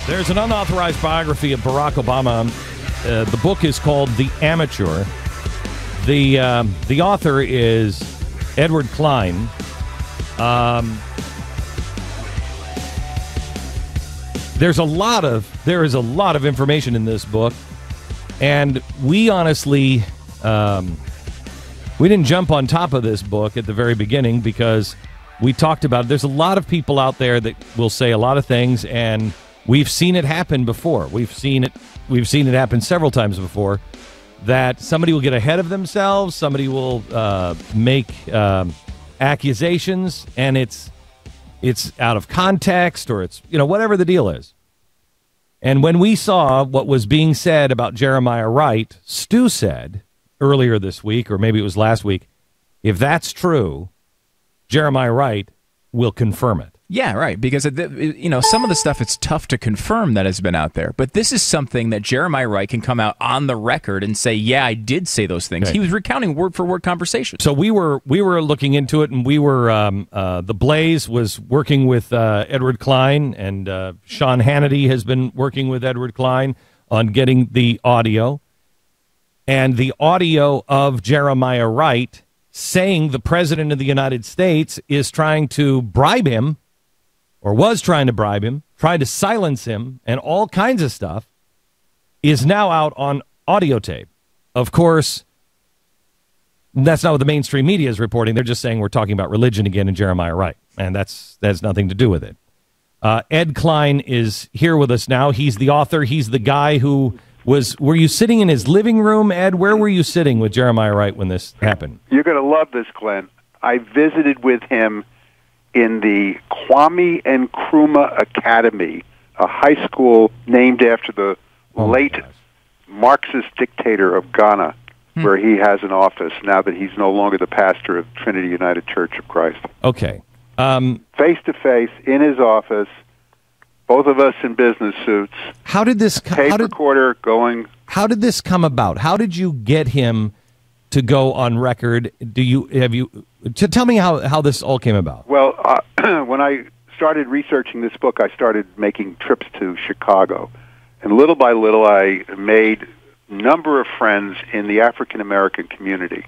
There's an unauthorized biography of Barack Obama. The book is called The Amateur. The author is Edward Klein. There is a lot of information in this book, and we honestly we didn't jump on top of this book at the very beginning because we talked about it. There's a lot of people out there that will say a lot of things, and we've seen it happen before. We've seen it happen several times before. That somebody will get ahead of themselves, somebody will make accusations, and it's out of context, or it's whatever the deal is. And when we saw what was being said about Jeremiah Wright, Stu said earlier this week, or maybe it was last week, if that's true, Jeremiah Wright will confirm it. Yeah, right, because some of the stuff, it's tough to confirm that has been out there. But this is something that Jeremiah Wright can come out on the record and say, yeah, I did say those things. Right. He was recounting word-for-word conversations. So we were looking into it, and we were The Blaze was working with Edward Klein, and Sean Hannity has been working with Edward Klein on getting the audio. And the audio of Jeremiah Wright saying the President of the United States is trying to bribe him, or was trying to bribe him, tried to silence him, and all kinds of stuff, is now out on audio tape. Of course, that's not what the mainstream media is reporting. They're just saying we're talking about religion again in Jeremiah Wright, and that's nothing to do with it. Ed Klein is here with us now. He's the author. He's the guy who were you sitting in his living room, Ed? Where were you sitting with Jeremiah Wright when this happened? You're going to love this, Glenn. I visited with him in the Kwame Nkrumah Academy, a high school named after the late Marxist dictator of Ghana, where he has an office now that he's no longer the pastor of Trinity United Church of Christ. Okay. Face-to-face in his office, both of us in business suits. How did this tape recorder going? How did this come about? How did you get him to go on record? Tell me how this all came about. Well, when I started researching this book, I started making trips to Chicago, and little by little, I made a number of friends in the African American community,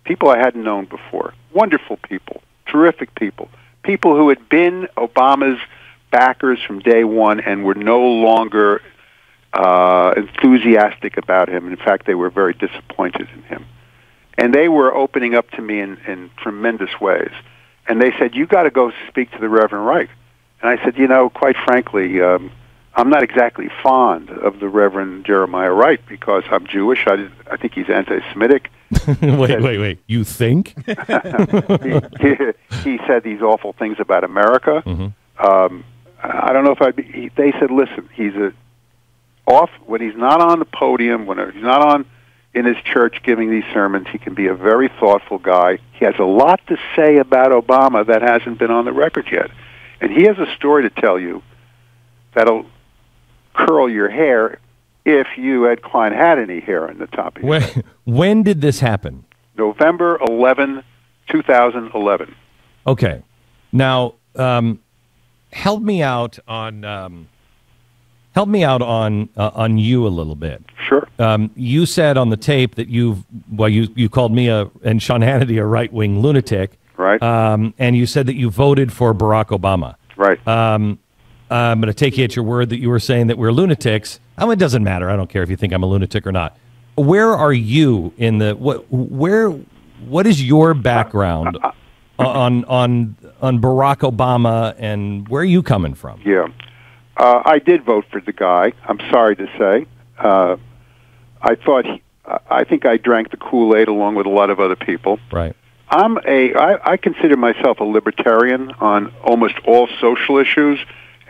people I hadn't known before, wonderful people, terrific people, people who had been Obama's backers from day one and were no longer enthusiastic about him. In fact, they were very disappointed in him. And they were opening up to me in tremendous ways. And they said, you got to go speak to the Reverend Wright. And I said, quite frankly, I'm not exactly fond of the Reverend Jeremiah Wright because I'm Jewish. I think he's anti-Semitic. Wait. You think? he said these awful things about America. Mm-hmm. I don't know if they said, listen, when he's not on the podium, when he's not in his church giving these sermons, he can be a very thoughtful guy. He has a lot to say about Obama that hasn't been on the record yet. And he has a story to tell you that'll curl your hair if you, Ed Klein, had any hair on the top of your head. When did this happen? November 11, 2011. Okay. Now, help me out on you a little bit. Sure. You said on the tape that you called me and Sean Hannity a right-wing lunatic. Right. And you said that you voted for Barack Obama. Right. I'm going to take you at your word that you were saying that we're lunatics. It doesn't matter. I don't care if you think I'm a lunatic or not. Where are you in the what is your background on Barack Bama, and where are you coming from? Yeah. I did vote for the guy. I'm sorry to say. I think I drank the Kool-Aid along with a lot of other people. Right. I consider myself a libertarian on almost all social issues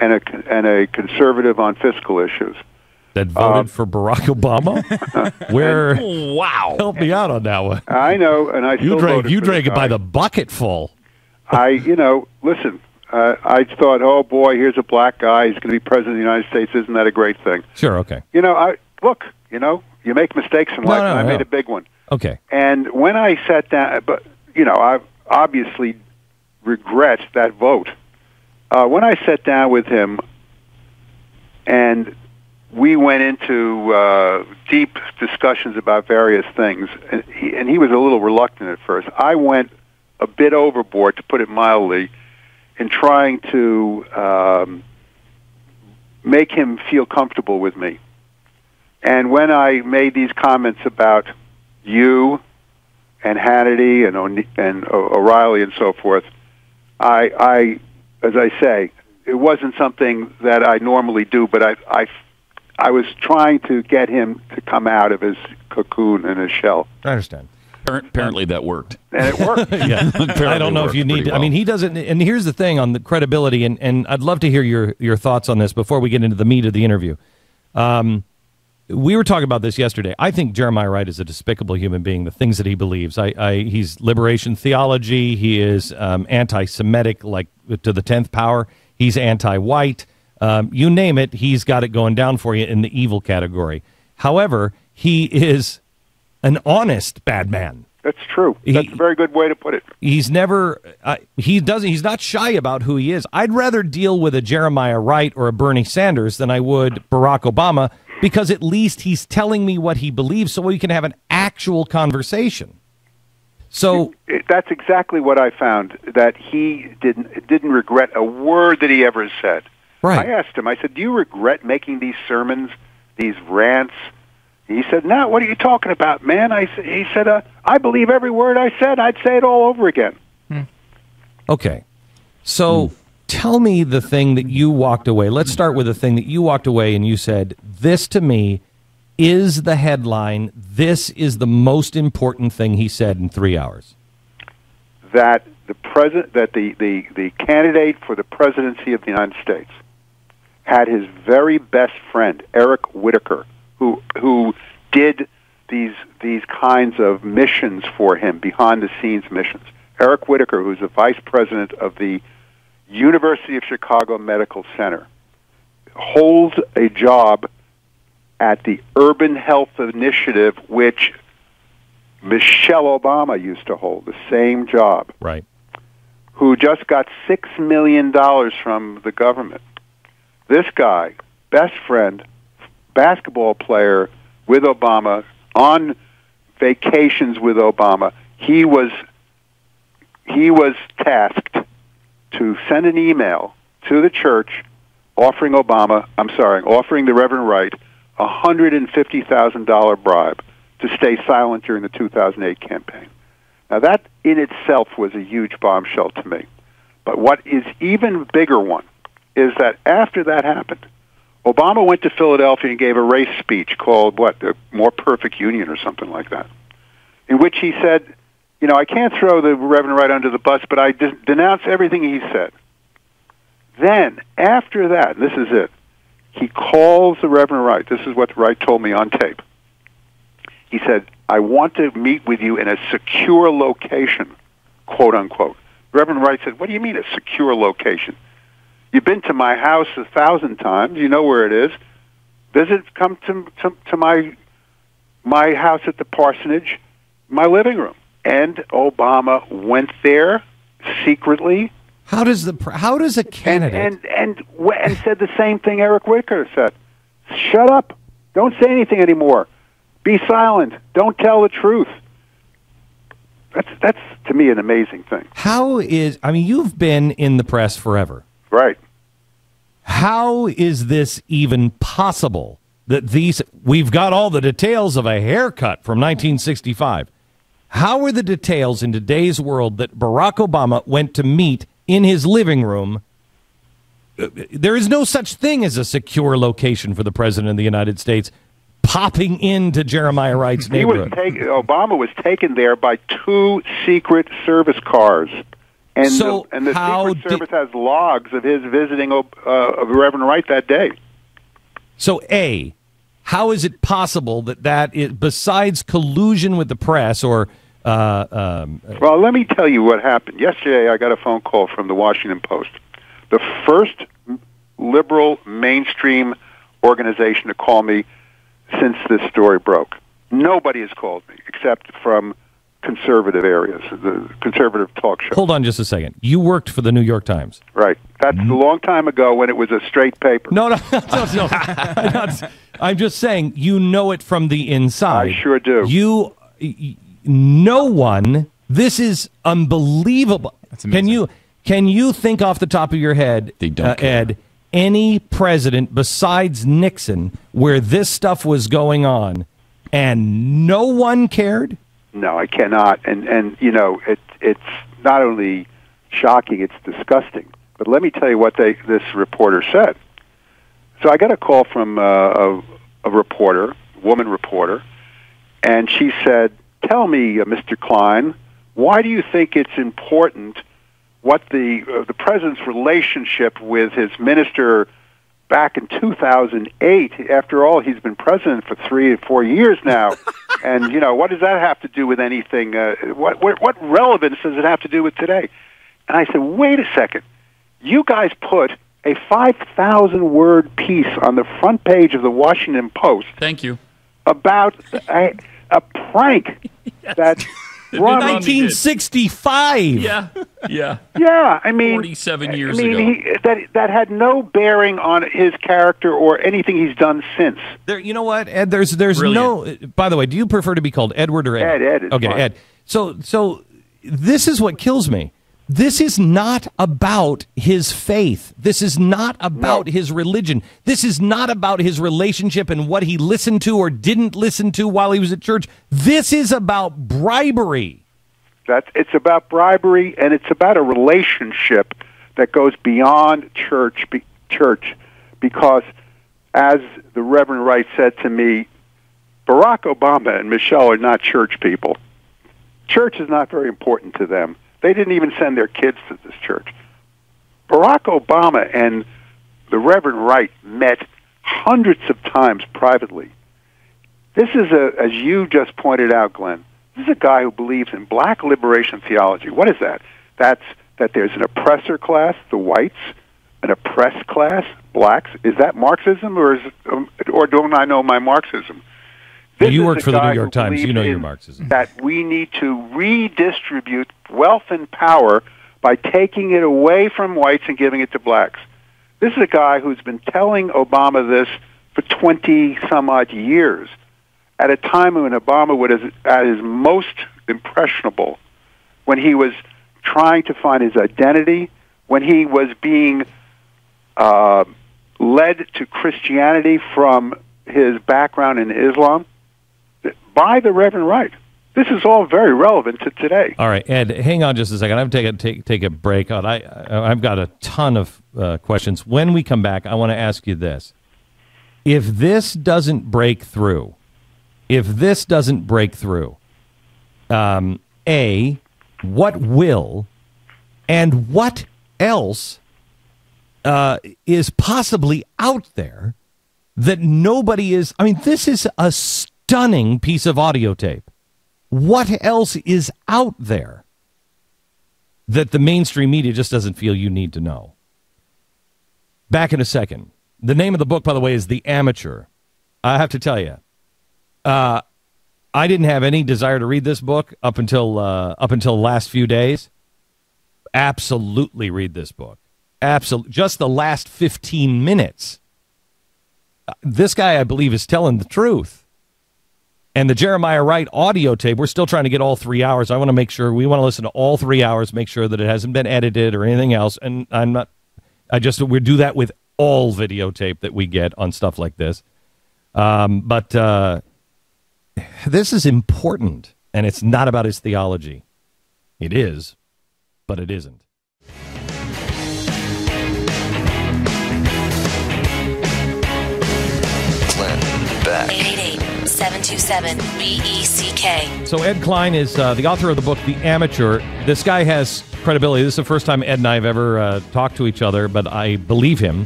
and a conservative on fiscal issues. That voted for Barack Obama? Where? Wow. Help me out on that one. I know, and I still voted You for drank the it guy. by the bucketful. Listen, I thought, oh boy, here's a black guy. He's going to be president of the United States. Isn't that a great thing? Sure, okay. You make mistakes in life, and I made a big one. Okay. And when I sat down, but I obviously regret that vote. When I sat down with him, and we went into deep discussions about various things, and he was a little reluctant at first. I went a bit overboard, to put it mildly, in trying to make him feel comfortable with me. And when I made these comments about you and Hannity and O'Reilly and so forth, I, as I say, it wasn't something that I normally do, but I was trying to get him to come out of his cocoon and his shell. I understand. Apparently that worked. And it worked. Yeah. I don't know if you need to. Well. I mean, he doesn't. And here's the thing on the credibility, and I'd love to hear your thoughts on this before we get into the meat of the interview. We were talking about this yesterday. I think Jeremiah Wright is a despicable human being, the things that he believes. He's liberation theology. He is anti-Semitic, like to the 10th power. He's anti-white. You name it, he's got it going down for you in the evil category. However, he is an honest bad man. That's true. That's a very good way to put it. He's never he's not shy about who he is. I'd rather deal with a Jeremiah Wright or a Bernie Sanders than I would Barack Obama, because at least he's telling me what he believes so we can have an actual conversation. So that's exactly what I found, that he didn't regret a word that he ever said. Right. I asked him, I said, do you regret making these sermons, these rants? He said, no, what are you talking about, man? He said, I believe every word I said. I'd say it all over again. Okay. So tell me the thing that you walked away. Let's start with the thing that you walked away and you said, this to me is the headline. This is the most important thing he said in 3 hours. That the candidate for the presidency of the United States had his very best friend, Eric Whitaker, who did these kinds of missions for him, behind-the-scenes missions. Eric Whitaker, who's the vice president of the University of Chicago Medical Center, holds a job at the Urban Health Initiative, which Michelle Obama used to hold, the same job. Right. Who just got $6 million from the government. This guy, best friend, basketball player with Obama, on vacations with Obama, he was tasked to send an email to the church offering the Reverend Wright a $150,000 bribe to stay silent during the 2008 campaign. Now, that in itself was a huge bombshell to me. But what is even bigger one is that after that happened, Obama went to Philadelphia and gave a race speech called, the More Perfect Union or something like that, in which he said, I can't throw the Reverend Wright under the bus, but I denounce everything he said. Then, after that, this is it, he calls the Reverend Wright. This is what Wright told me on tape. He said, I want to meet with you in a secure location, quote unquote. Reverend Wright said, what do you mean a secure location? You've been to my house 1,000 times. You know where it is. Come to my house at the parsonage, my living room. And Obama went there secretly. How does a candidate and said the same thing Eric Whitaker said? Shut up! Don't say anything anymore. Be silent. Don't tell the truth. That's to me an amazing thing. You've been in the press forever. Right. How is this even possible that we've got all the details of a haircut from 1965. How are the details in today's world that Barack Obama went to meet in his living room? There is no such thing as a secure location for the President of the United States popping into Jeremiah Wright's neighborhood. Obama was taken there by 2 Secret Service cars. And the Secret Service has logs of his visiting of Reverend Wright that day. So, how is it possible that is, besides collusion with the press or... Well, let me tell you what happened. Yesterday, I got a phone call from the Washington Post, the first liberal mainstream organization to call me since this story broke. Nobody has called me except from conservative areas, the conservative talk show. Hold on just a second. You worked for the New York Times. Right. That's a long time ago when it was a straight paper. No. I'm just saying, you know it from the inside. I sure do. No one. This is unbelievable. That's amazing. Can you think off the top of your head, They don't care. Ed, any president besides Nixon where this stuff was going on and no one cared? No, I cannot. And you know, it's not only shocking, it's disgusting. But let me tell you what this reporter said. So I got a call from a reporter, woman reporter, and she said, "Tell me, Mr. Klein, why do you think it's important what the president's relationship with his minister back in 2008? After all, he's been president for 3 or 4 years now, and you know, what does that have to do with anything? What relevance does it have to do with today?" And I said, "Wait a second, you guys put a 5,000-word piece on the front page of the Washington Post Thank you. about a prank that." 1965. Yeah. Yeah, I mean, 47 years ago. That had no bearing on his character or anything he's done since. You know what, Ed? There's no. By the way, do you prefer to be called Edward or Ed? Ed is okay, fine. Ed. So this is what kills me. This is not about his faith. This is not about his religion. This is not about his relationship and what he listened to or didn't listen to while he was at church. This is about bribery. It's about bribery, and it's about a relationship that goes beyond church. Because, as the Reverend Wright said to me, Barack Obama and Michelle are not church people. Church is not very important to them. They didn't even send their kids to this church. Barack Obama and the Reverend Wright met hundreds of times privately. This is, as you just pointed out, Glenn, this is a guy who believes in black liberation theology. What is that? That's that there's an oppressor class, the whites, an oppressed class, blacks. Is that Marxism, or don't I know my Marxism? You worked for the New York Times. You know your Marxism. That we need to redistribute wealth and power by taking it away from whites and giving it to blacks. This is a guy who's been telling Obama this for 20-some-odd years, at a time when Obama was at his most impressionable, when he was trying to find his identity, when he was being led to Christianity from his background in Islam, by the Reverend Wright. This is all very relevant to today. All right, Ed, hang on just a second. I'm going to take a break. I've got a ton of questions. When we come back, I want to ask you this. If this doesn't break through, A, what will, and what else is possibly out there that nobody is... I mean, this is a stunning piece of audio tape. What else is out there that the mainstream media just doesn't feel you need to know? Back in a second. The name of the book, by the way, is The Amateur. I have to tell you, I didn't have any desire to read this book up until the last few days. Absolutely read this book. Absolutely. Just the last 15 minutes. This guy, I believe, is telling the truth. And the Jeremiah Wright audio tape, we're still trying to get all 3 hours. We want to listen to all 3 hours, make sure that it hasn't been edited or anything else. And we do that with all videotape that we get on stuff like this. But this is important, and it's not about his theology. It is, but it isn't. Beck. 888-727-BECK. So Ed Klein is the author of the book, The Amateur. This guy has credibility. This is the first time Ed and I have ever talked to each other, but I believe him.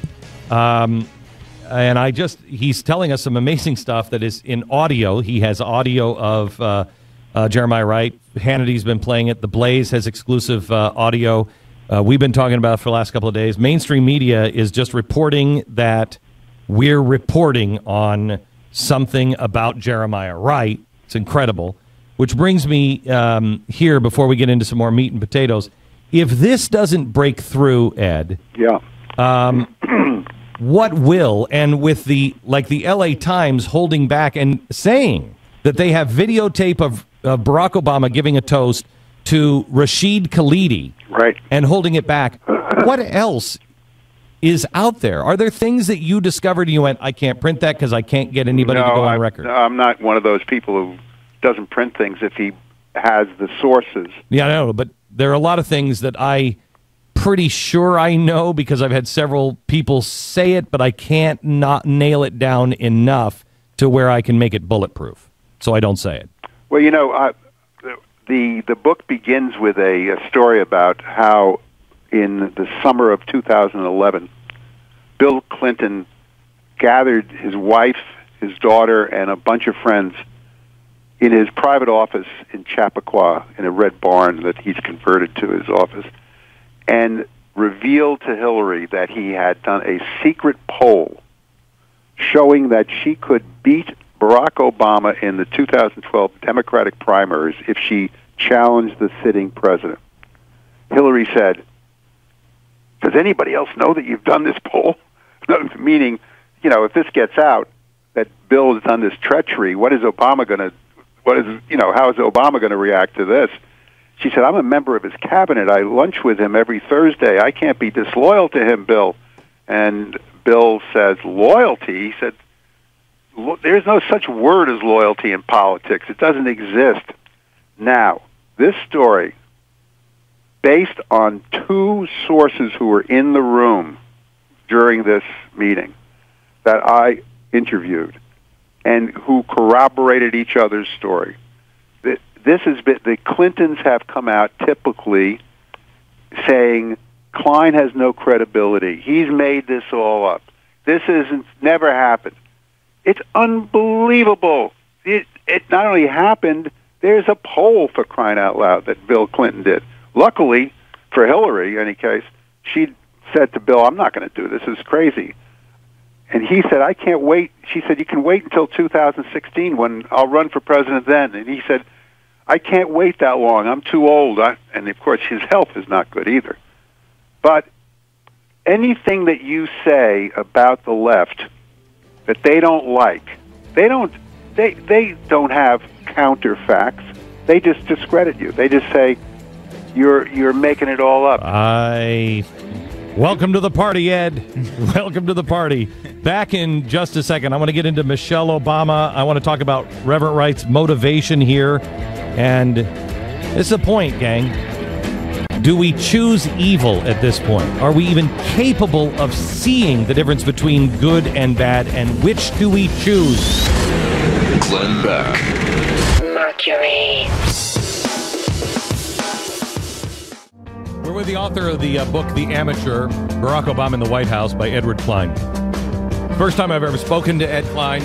And he's telling us some amazing stuff that is in audio. He has audio of Jeremiah Wright. Hannity's been playing it. The Blaze has exclusive audio. We've been talking about it for the last couple of days. Mainstream media is just reporting that we're reporting on something about Jeremiah Wright. It's incredible. which brings me here before we get into some more meat and potatoes. If this doesn't break through, Ed, Yeah. what will? And with the LA Times holding back and saying that they have videotape of Barack Obama giving a toast to Rashid Khalidi, Right. and holding it back. What else is out there? Are there things that you discovered and you went, I can't print that because I can't get anybody to go on record? I'm not one of those people who doesn't print things if he has the sources. Yeah, I know, but there are a lot of things that I pretty sure I know because I've had several people say it, but I can't not nail it down enough to where I can make it bulletproof, so I don't say it. Well, the book begins with a story about how in the summer of 2011, Bill Clinton gathered his wife, his daughter, and a bunch of friends in his private office in Chappaqua in a red barn that he's converted to his office, and revealed to Hillary that he had done a secret poll showing that she could beat Barack Obama in the 2012 Democratic primaries if she challenged the sitting president. Hillary said, does anybody else know that you've done this poll? Meaning, if this gets out, that Bill has done this treachery, how is Obama going to react to this? She said, I'm a member of his cabinet. I lunch with him every Thursday. I can't be disloyal to him, Bill. And Bill says, loyalty? He said, there's no such word as loyalty in politics. It doesn't exist. Now, this story, based on two sources who were in the room during this meeting that I interviewed and who corroborated each other's story, the Clintons have come out typically saying Klein has no credibility. He's made this all up. This never happened. It's unbelievable. It not only happened, there's a poll, for crying out loud, that Bill Clinton did. Luckily, for Hillary, in any case, she said to Bill, I'm not going to do this. This is crazy. And he said, I can't wait. She said, you can wait until 2016 when I'll run for president then. And he said, I can't wait that long. I'm too old. And, of course, his health is not good either. But anything that you say about the left that they don't like, they don't have counterfacts. They just discredit you. They just say you're making it all up. Welcome to the party, Ed. Welcome to the party. Back in just a second. I want to get into Michelle Obama. I want to talk about Reverend Wright's motivation here. And this is the point, gang. Do we choose evil at this point? Are we even capable of seeing the difference between good and bad? And which do we choose? Glenn Beck. Mercury. We're with the author of the book, The Amateur, Barack Obama in the White House by Edward Klein. First time I've ever spoken to Ed Klein.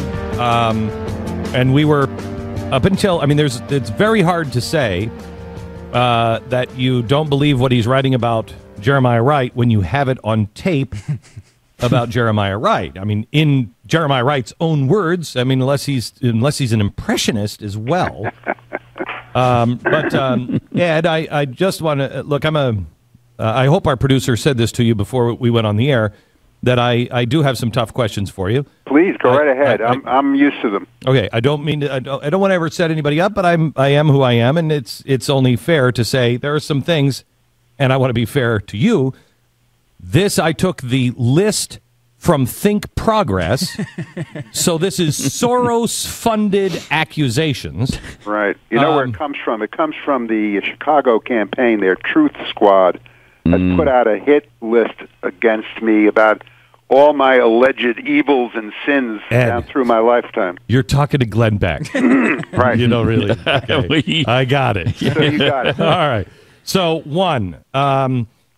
And we were up until, it's very hard to say that you don't believe what he's writing about Jeremiah Wright when you have it on tape about Jeremiah Wright. In Jeremiah Wright's own words, unless he's an impressionist as well. Ed, I just want to look. I hope our producer said this to you before we went on the air, that I do have some tough questions for you. Please go right ahead. I'm used to them. Okay, I don't mean to. I don't want to ever set anybody up, but I am who I am, and it's only fair to say there are some things, and I want to be fair to you. I took the list from Think Progress, so this is Soros-funded accusations. Right. You know where it comes from? It comes from the Chicago campaign. Their Truth Squad has put out a hit list against me about all my alleged evils and sins down through my lifetime. You're talking to Glenn Beck. Right. You know, really. Okay. I got it. So you got it. All right. So, one,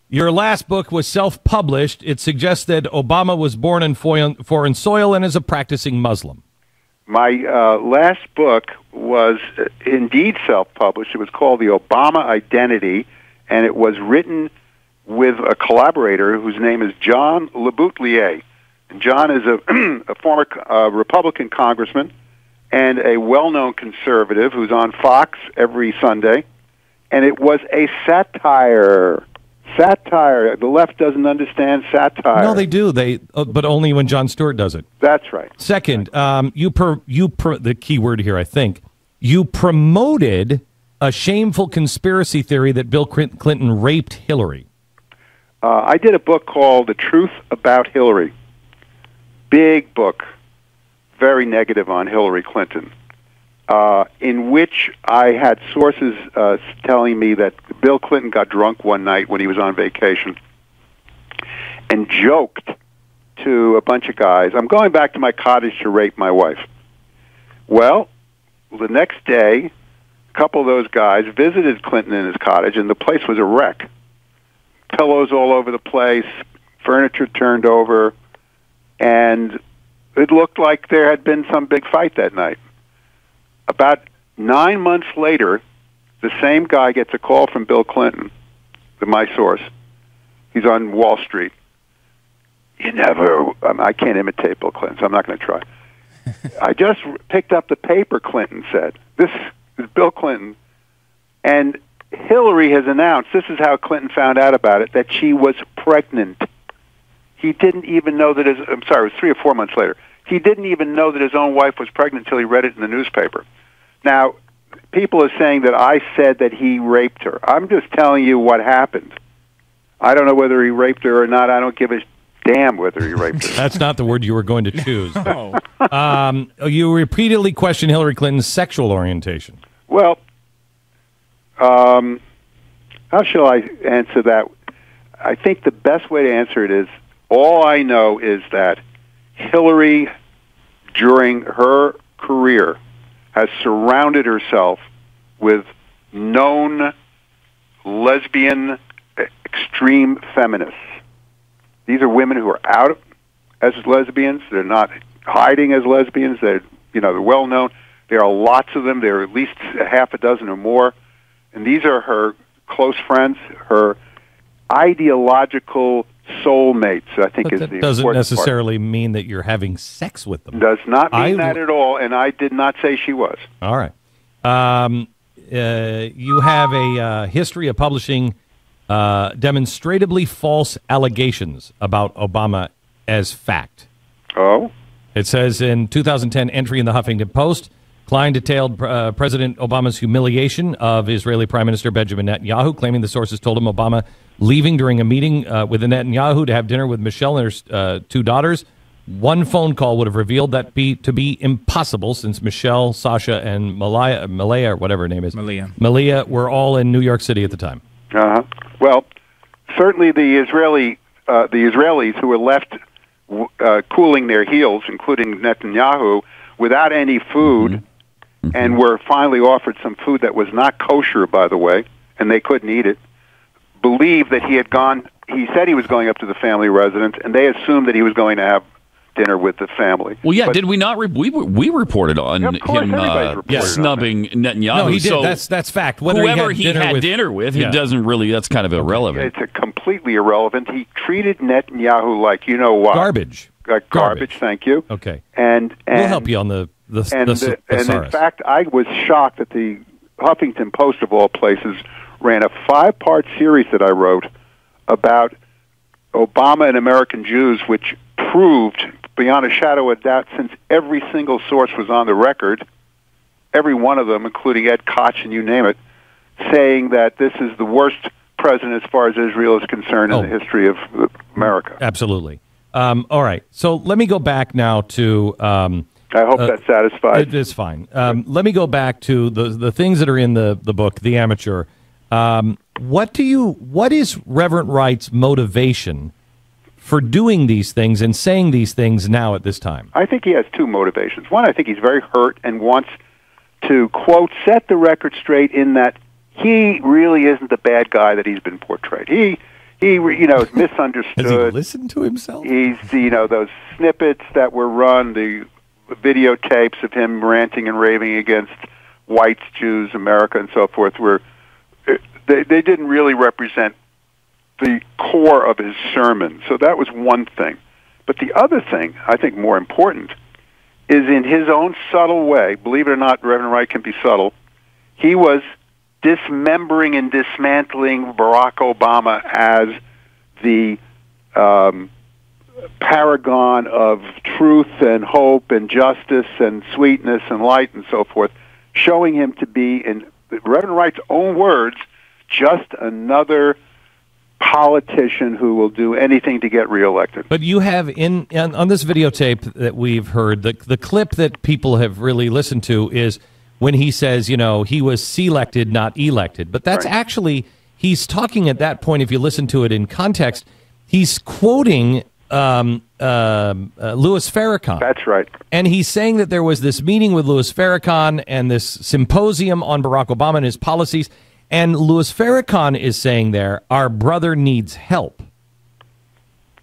your last book was self-published. It suggests that Obama was born in foreign soil and is a practicing Muslim. My last book was indeed self-published. It was called The Obama Identity, and it was written with a collaborator whose name is John LeBoutelier. And John is a former Republican congressman, and a well-known conservative who's on Fox every Sunday, and it was a satire. Satire. The left doesn't understand satire. No, they do. But only when Jon Stewart does it. That's right. Second, the key word here, I think, you promoted a shameful conspiracy theory that Bill Clinton raped Hillary. I did a book called The Truth About Hillary. Big book, very negative on Hillary Clinton, in which I had sources telling me that Bill Clinton got drunk one night when he was on vacation and joked to a bunch of guys, "I'm going back to my cottage to rape my wife." Well, the next day, a couple of those guys visited Clinton in his cottage, and the place was a wreck. Pillows all over the place, furniture turned over, and it looked like there had been some big fight that night. About 9 months later, the same guy gets a call from Bill Clinton, my source. He's on Wall Street. I can't imitate Bill Clinton, so I'm not going to try. I just picked up the paper, Clinton said. This is Bill Clinton. And Hillary has announced, this is how Clinton found out about it, that she was pregnant. He didn't even know that it was 3 or 4 months later. He didn't even know that his own wife was pregnant until he read it in the newspaper. Now, people are saying that I said that he raped her. I'm just telling you what happened. I don't know whether he raped her or not. I don't give a damn whether he raped her. That's not the word you were going to choose. No. You repeatedly question Hillary Clinton's sexual orientation. Well, how shall I answer that? I think the best way to answer it is, all I know is that Hillary, during her career, has surrounded herself with known lesbian extreme feminists. These are women who are out as lesbians. They're not hiding as lesbians. They're well known. There are lots of them. There are at least a half a dozen or more. And these are her close friends, her ideological soulmates, I think, but is the important part. That doesn't necessarily mean that you're having sex with them. Does not mean that at all, and I did not say she was. All right. You have a history of publishing demonstrably false allegations about Obama as fact. Oh? It says in 2010 entry in the Huffington Post, Klein detailed President Obama's humiliation of Israeli Prime Minister Benjamin Netanyahu, claiming the sources told him Obama leaving during a meeting with Netanyahu to have dinner with Michelle and her 2 daughters. One phone call would have revealed that to be impossible, since Michelle, Sasha, and Malia, or whatever her name is, Malia were all in New York City at the time. Well, certainly the Israelis who were left cooling their heels, including Netanyahu, without any food, and were finally offered some food that was not kosher, by the way, and they couldn't eat it, believed that he said he was going up to the family residence, and they assumed that he was going to have dinner with the family. Well, yeah, did we not? We reported on him snubbing Netanyahu. No, he did. That's fact. Whoever he had dinner with, it doesn't really. That's kind of irrelevant. It's completely irrelevant. He treated Netanyahu like what? Garbage. Garbage. Thank you. Okay. And we'll help you on the and in fact, I was shocked that the Huffington Post, of all places, ran a 5-part series that I wrote about Obama and American Jews, which proved beyond a shadow of doubt, since every single source was on the record, every one of them, including Ed Koch and you name it, saying that this is the worst president as far as Israel is concerned in the history of America. Absolutely. All right. So let me go back now to... I hope that satisfies. It is fine. Let me go back to the things that are in the book, The Amateur. What is Reverend Wright's motivation for doing these things and saying these things now at this time? I think he has 2 motivations. One, I think he's very hurt and wants to, quote, set the record straight in that he really isn't the bad guy that he's been portrayed. He is misunderstood. Has he listened to himself? He's, those snippets that were run, the videotapes of him ranting and raving against whites, Jews, America, and so forth, they didn't really represent the core of his sermon. So that was one thing. But the other thing, I think more important, is in his own subtle way, believe it or not, Reverend Wright can be subtle, he was dismembering and dismantling Barack Obama as the paragon of truth and hope and justice and sweetness and light and so forth, showing him to be, in Reverend Wright's own words, just another politician who will do anything to get reelected. But you have on this videotape that we've heard, the clip that people have really listened to is when he says, he was selected, not elected. But that's actually, he's talking at that point, if you listen to it in context, he's quoting Louis Farrakhan. That's right. And he's saying that there was this meeting with Louis Farrakhan and this symposium on Barack Obama and his policies. And Louis Farrakhan is saying there, our brother needs help.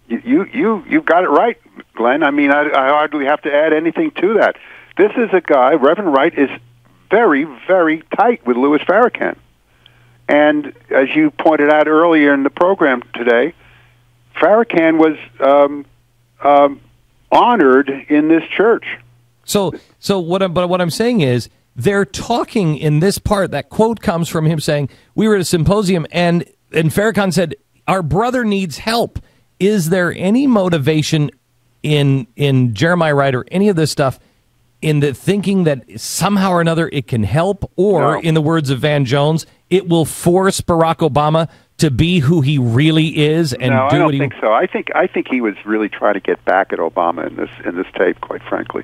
You've got it right, Glenn. I mean, I hardly have to add anything to that. This is a guy, Reverend Wright, is very, very tight with Louis Farrakhan. And as you pointed out earlier in the program today, Farrakhan was honored in this church. So what I'm saying is, they're talking in this part. That quote comes from him saying, we were at a symposium, and Farrakhan said, our brother needs help. Is there any motivation in Jeremiah Wright or any of this stuff in the thinking that somehow or another it can help? Or, in the words of Van Jones, it will force Barack Obama to be who he really is and no, do I don't what he... think so. I think he was really trying to get back at Obama in this tape, quite frankly.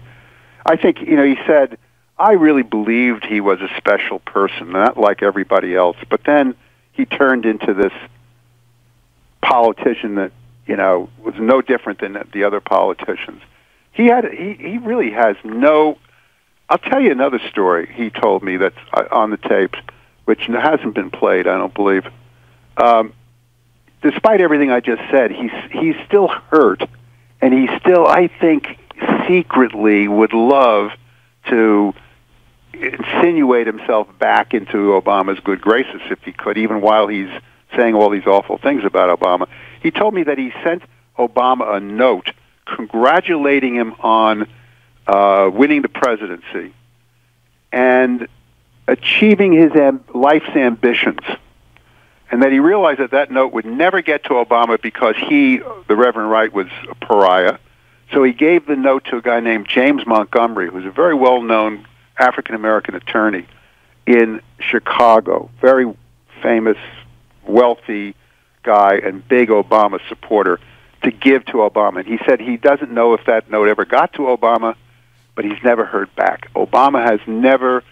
I think, he said, I really believed he was a special person, not like everybody else. But then he turned into this politician that, was no different than the other politicians. He really has no... I'll tell you another story he told me that's on the tapes, which hasn't been played, I don't believe. Despite everything I just said, he's still hurt, and he still, I think, secretly would love to insinuate himself back into Obama's good graces if he could, even while he's saying all these awful things about Obama. He told me that he sent Obama a note congratulating him on winning the presidency and achieving his life's ambitions, and that he realized that note would never get to Obama because he, the Reverend Wright, was a pariah. So he gave the note to a guy named James Montgomery, who's a very well-known African-American attorney in Chicago, very famous, wealthy guy and big Obama supporter, to give to Obama. And he said he doesn't know if that note ever got to Obama, but he's never heard back. Obama has never,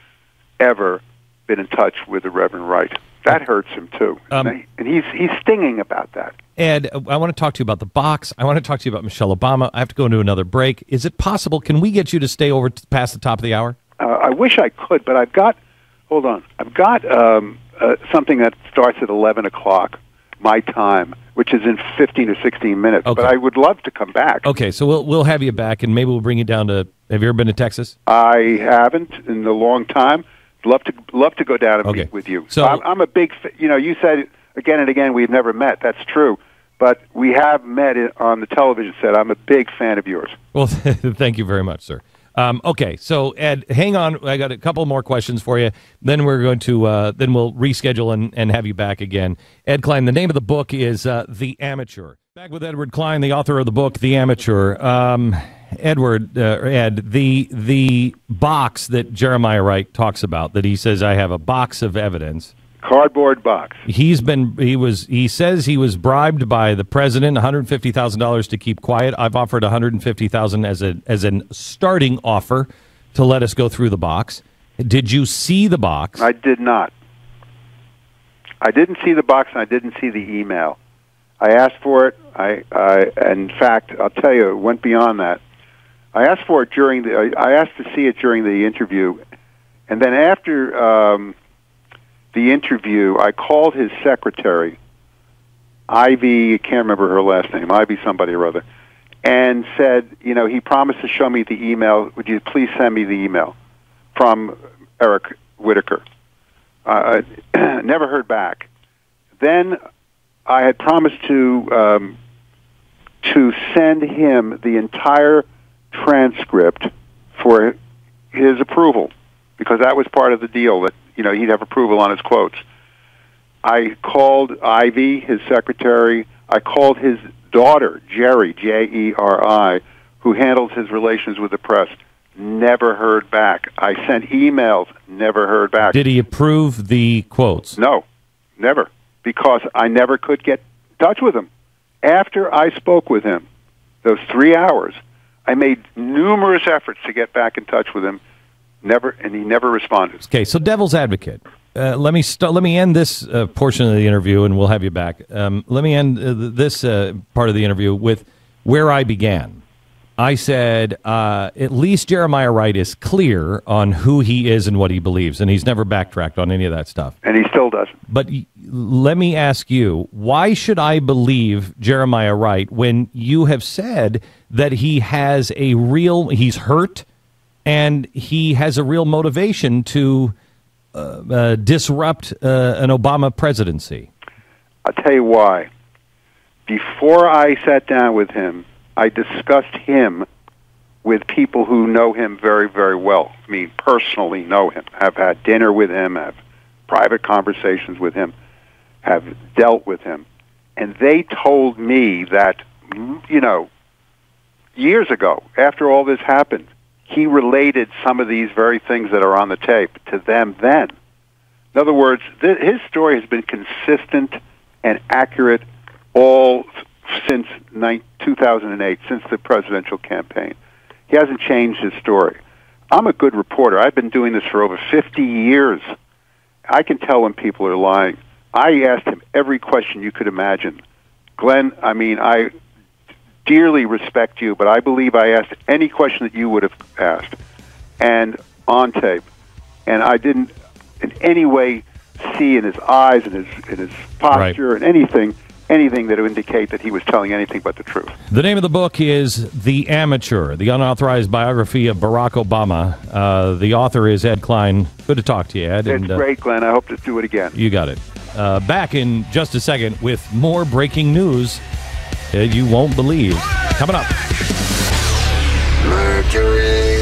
ever been in touch with the Reverend Wright. That hurts him, too. And he's stinging about that. Ed, I want to talk to you about the box. I want to talk to you about Michelle Obama. I have to go into another break. Is it possible? Can we get you to stay over past the top of the hour? I wish I could, but I've got something that starts at 11 o'clock, my time, which is in 15 or 16 minutes. Okay. But I would love to come back. Okay, so we'll have you back, and maybe we'll bring you down to... Have you ever been to Texas? I haven't in a long time. Love to go down and meet with you. So I'm a big... you said again and again we've never met. That's true. But we have met on the television set. I'm a big fan of yours. Well, thank you very much, sir. Okay, so Ed, hang on. I got a couple more questions for you. Then we're going to then we'll reschedule and have you back again. Ed Klein. The name of the book is The Amateur. Back with Edward Klein, the author of the book The Amateur. Ed, the box that Jeremiah Wright talks about, that he says I have a box of evidence. Cardboard box. He says he was bribed by the president, $150,000 to keep quiet. I've offered $150,000 as an starting offer to let us go through the box. Did you see the box? I did not. I didn't see the box, and I didn't see the email. I asked for it. In fact, I'll tell you, it went beyond that. I asked for it I asked to see it during the interview, and then after the interview, I called his secretary, Ivy, I can't remember her last name, Ivy somebody or other, and said, he promised to show me the email. Would you please send me the email from Eric Whitaker? Never heard back. Then I had promised to send him the entire transcript for his approval, because that was part of the deal, that he'd have approval on his quotes. I called Ivy, his secretary. I called his daughter, Jerry, Jeri, who handles his relations with the press. Never heard back. I sent emails, never heard back. Did he approve the quotes? No, never, because I never could get in touch with him. After I spoke with him, those 3 hours, I made numerous efforts to get back in touch with him, and he never responded. Okay, so devil's advocate. Let me end this portion of the interview, and we'll have you back. Let me end this part of the interview with where I began. I said, at least Jeremiah Wright is clear on who he is and what he believes, and he's never backtracked on any of that stuff. And he still doesn't. But let me ask you, why should I believe Jeremiah Wright when you have said that he has he's hurt, and he has a real motivation to disrupt an Obama presidency? I'll tell you why. Before I sat down with him, I discussed him with people who know him very, very well. I mean, personally know him, have had dinner with him, have private conversations with him, have dealt with him. And they told me that, years ago, after all this happened, he related some of these very things that are on the tape to them then. In other words, his story has been consistent and accurate all since 2008, since the presidential campaign. He hasn't changed his story. I'm a good reporter. I've been doing this for over 50 years. I can tell when people are lying. I asked him every question you could imagine. Glenn, I dearly respect you, but I believe I asked any question that you would have asked, and on tape. And I didn't in any way see in his eyes and in his posture and anything that would indicate that he was telling anything but the truth. The name of the book is The Amateur, the unauthorized biography of Barack Obama. The author is Ed Klein. Good to talk to you, Ed. It's great, Glenn. I hope to do it again. You got it. Back in just a second with more breaking news you won't believe. Coming up. Mercury.